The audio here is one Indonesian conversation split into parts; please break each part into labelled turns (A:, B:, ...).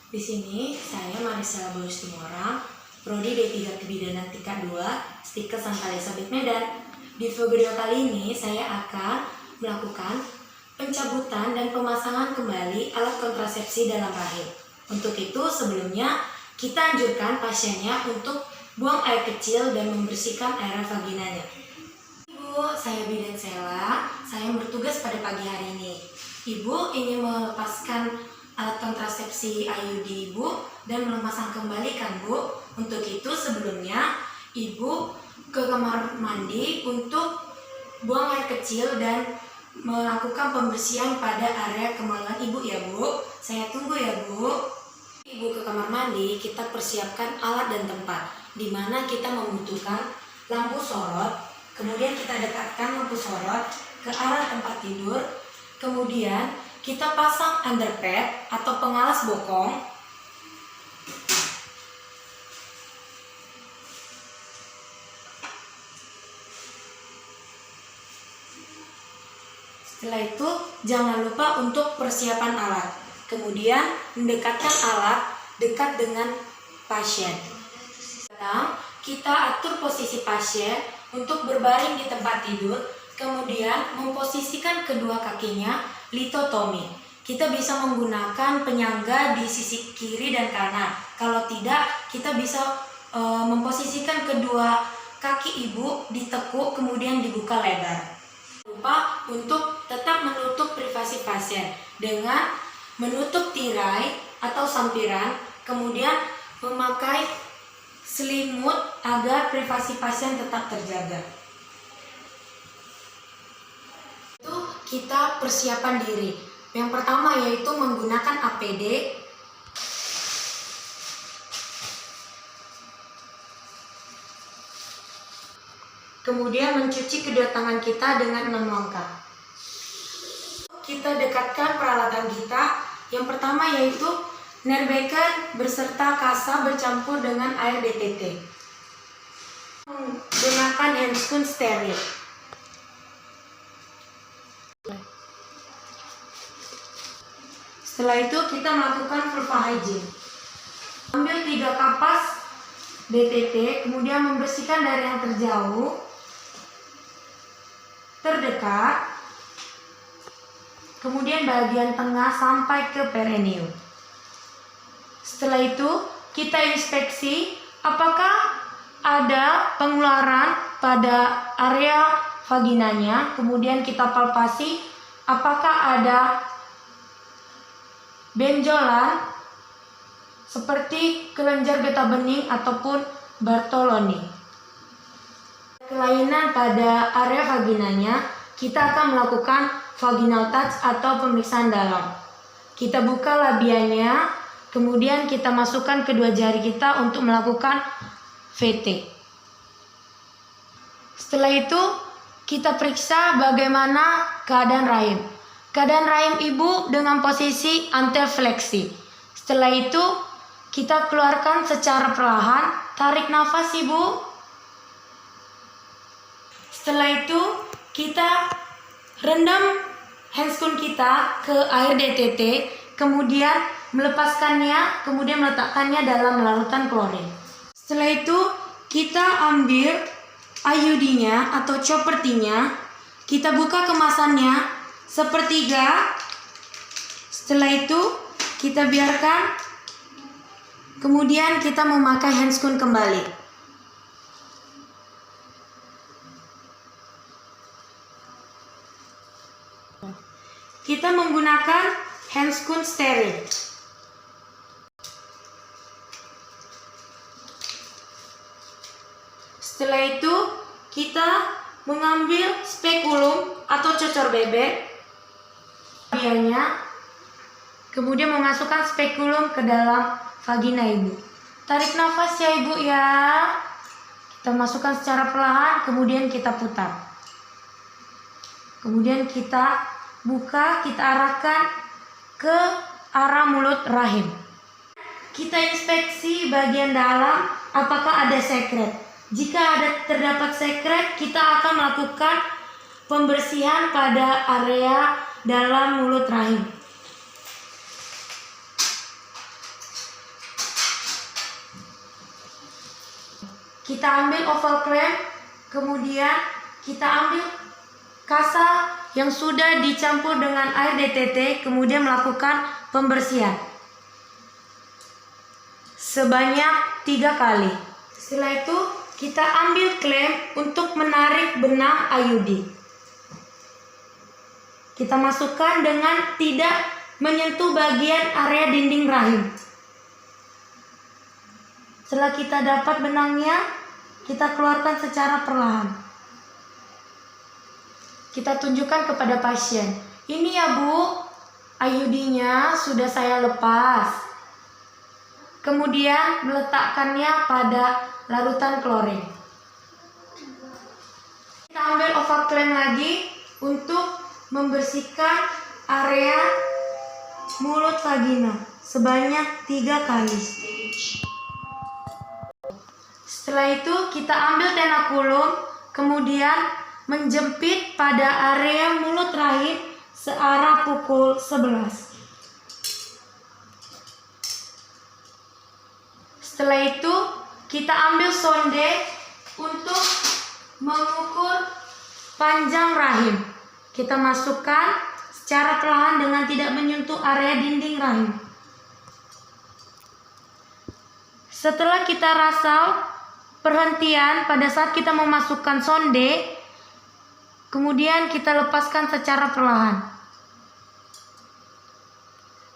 A: Di sini saya Marisela Bolustimora, Prodi D3 Kebidanan tingkat 2, Stikes Santa Elizabeth Medan. Di video kali ini saya akan melakukan pencabutan dan pemasangan kembali alat kontrasepsi dalam rahim. Untuk itu sebelumnya kita anjurkan pasiennya untuk buang air kecil dan membersihkan area vaginanya. Ibu, saya Bidan Sela, saya bertugas pada pagi hari ini. Ibu ingin melepaskan alat kontrasepsi IUD Ibu dan memasang kembali kan Bu? Untuk itu sebelumnya Ibu ke kamar mandi untuk buang air kecil dan melakukan pembersihan pada area kemaluan Ibu ya Bu. Saya tunggu ya Bu. Ibu ke kamar mandi, kita persiapkan alat dan tempat, di mana kita membutuhkan lampu sorot, kemudian kita dekatkan lampu sorot ke arah tempat tidur, kemudian kita pasang underpad atau pengalas bokong. Setelah itu jangan lupa untuk persiapan alat. Kemudian mendekatkan alat dekat dengan pasien. Sekarang kita atur posisi pasien untuk berbaring di tempat tidur, kemudian memposisikan kedua kakinya litotomi. Kita bisa menggunakan penyangga di sisi kiri dan kanan. Kalau tidak, kita bisa memposisikan kedua kaki ibu ditekuk kemudian dibuka lebar. Lupa untuk tetap menutup privasi pasien dengan menutup tirai atau sampiran, kemudian memakai selimut agar privasi pasien tetap terjaga. Itu kita persiapan diri. Yang pertama yaitu menggunakan APD. Kemudian mencuci kedua tangan kita dengan 6 langkah. Kita dekatkan peralatan kita. Yang pertama yaitu Nerbekan beserta kasa bercampur dengan air DTT. Menggunakan handscoon steril. Setelah itu kita melakukan vulva hygiene. Ambil 3 kapas DTT, kemudian membersihkan dari yang terjauh, terdekat, kemudian bagian tengah sampai ke perineum. Setelah itu kita inspeksi apakah ada pengeluaran pada area vaginanya, kemudian kita palpasi apakah ada benjolan seperti kelenjar getah bening ataupun Bartoloni. Kelainan pada area vaginanya, kita akan melakukan vaginal touch atau pemeriksaan dalam. Kita buka labianya, kemudian kita masukkan kedua jari kita untuk melakukan VT. Setelah itu kita periksa bagaimana keadaan rahim. Keadaan rahim ibu dengan posisi anterfleksi. Setelah itu kita keluarkan secara perlahan, tarik nafas ibu. Setelah itu kita rendam handscoon kita ke air DTT, kemudian melepaskannya, kemudian meletakkannya dalam larutan klorin. Setelah itu kita ambil IUD-nya atau chopper-nya, kita buka kemasannya sepertiga. Setelah itu kita biarkan, kemudian kita memakai handscoon kembali. Kita menggunakan handscoon steril. Setelah itu kita mengambil spekulum atau cocor bebek, kemudian memasukkan spekulum ke dalam vagina ibu. Tarik nafas ya ibu ya. Kita masukkan secara perlahan, kemudian kita putar. Kemudian kita buka, kita arahkan ke arah mulut rahim. Kita inspeksi bagian dalam apakah ada sekret. Jika terdapat sekret, kita akan melakukan pembersihan pada area dalam mulut rahim. kita ambil oval clamp, kemudian kita ambil kasa yang sudah dicampur dengan air DTT, kemudian melakukan pembersihan sebanyak 3 kali. Setelah itu kita ambil klem untuk menarik benang IUD. Kita masukkan dengan tidak menyentuh bagian area dinding rahim. Setelah kita dapat benangnya, kita keluarkan secara perlahan. Kita tunjukkan kepada pasien. Ini ya Bu, IUD-nya sudah saya lepas. Kemudian meletakkannya pada larutan klorin. Kita ambil oval clamp lagi untuk membersihkan area mulut vagina sebanyak 3 kali. Setelah itu kita ambil tenakulum, kemudian menjepit pada area mulut rahim searah pukul 11. Setelah itu kita ambil sonde untuk mengukur panjang rahim. Kita masukkan secara perlahan dengan tidak menyentuh area dinding rahim. Setelah kita rasau perhentian pada saat kita memasukkan sonde, kemudian kita lepaskan secara perlahan.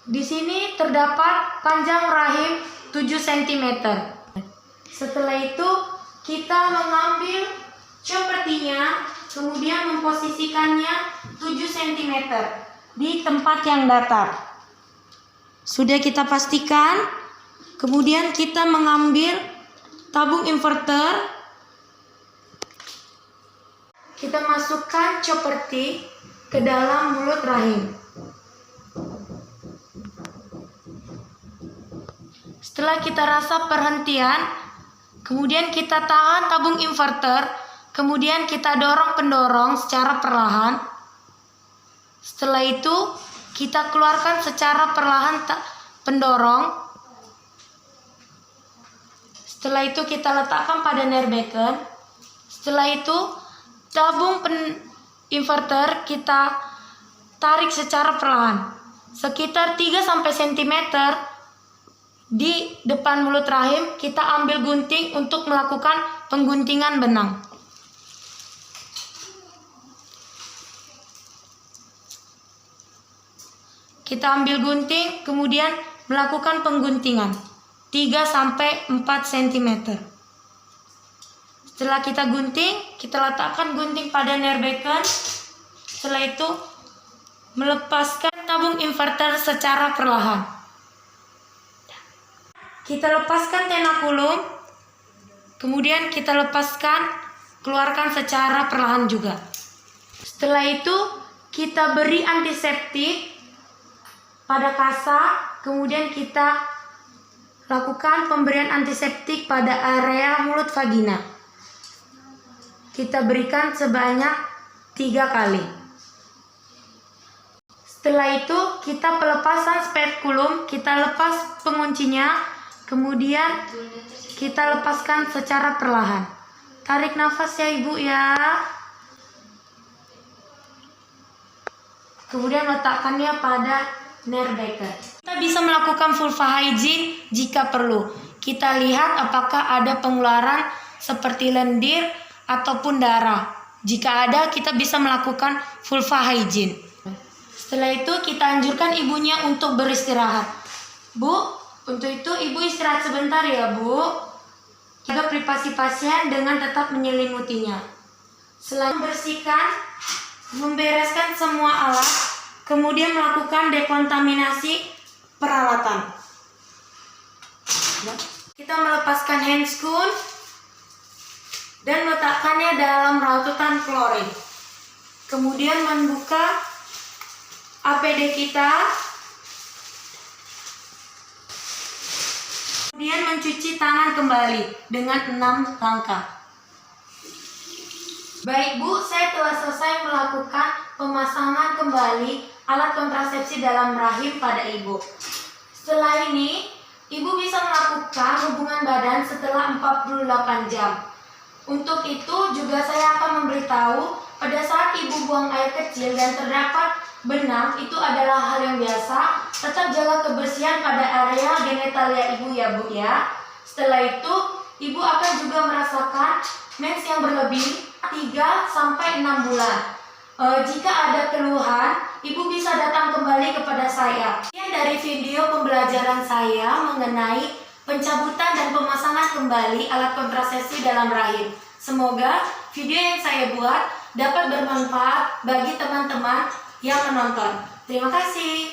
A: Di sini terdapat panjang rahim 7 cm. Setelah itu kita mengambil choppertinya, kemudian memposisikannya 7 cm di tempat yang datar. Sudah kita pastikan, kemudian kita mengambil tabung inverter. Kita masukkan chopperti ke dalam mulut rahim. Setelah kita rasa perhentian, kemudian kita tahan tabung inverter, kemudian kita dorong pendorong secara perlahan. Setelah itu kita keluarkan secara perlahan pendorong. Setelah itu kita letakkan pada nerbekan. Setelah itu tabung inverter kita tarik secara perlahan sekitar 3 cm di depan mulut rahim. Kita ambil gunting untuk melakukan pengguntingan benang. Kita ambil gunting, kemudian melakukan pengguntingan 3-4 cm. Setelah kita gunting, kita letakkan gunting pada nerbekan. Setelah itu melepaskan tabung inverter secara perlahan. Kita lepaskan tenakulum, kemudian kita lepaskan, keluarkan secara perlahan juga. Setelah itu kita beri antiseptik pada kasa, kemudian kita lakukan pemberian antiseptik pada area mulut vagina. Kita berikan sebanyak 3 kali. Setelah itu kita pelepasan spekulum, kita lepas penguncinya, kemudian kita lepaskan secara perlahan. Tarik nafas ya Ibu ya. Kemudian letakkannya pada nerbekan. Kita bisa melakukan vulva hygiene jika perlu. Kita lihat apakah ada pengeluaran seperti lendir ataupun darah. Jika ada, kita bisa melakukan vulva hygiene. Setelah itu kita anjurkan ibunya untuk beristirahat. Bu, untuk itu ibu istirahat sebentar ya Bu. Jaga privasi pasien dengan tetap menyelimutinya. Selain membersihkan, membereskan semua alat, kemudian melakukan dekontaminasi peralatan. Kita melepaskan handscoon dan meletakkannya dalam rautan klorin. Kemudian membuka APD kita. Kemudian mencuci tangan kembali dengan 6 langkah. Baik Bu, saya telah selesai melakukan pemasangan kembali alat kontrasepsi dalam rahim pada Ibu. Setelah ini, Ibu bisa melakukan hubungan badan setelah 48 jam. Untuk itu juga saya akan memberitahu pada saat ibu buang air kecil dan terdapat benang, itu adalah hal yang biasa. Tetap jaga kebersihan pada area genitalia ibu ya Bu ya. Setelah itu ibu akan juga merasakan mens yang berlebih 3-6 bulan. Jika ada keluhan, ibu bisa datang kembali kepada saya. Sekian dari video pembelajaran saya mengenai pencabutan dan pemasangan kembali alat kontrasepsi dalam rahim. Semoga video yang saya buat dapat bermanfaat bagi teman-teman yang menonton. Terima kasih.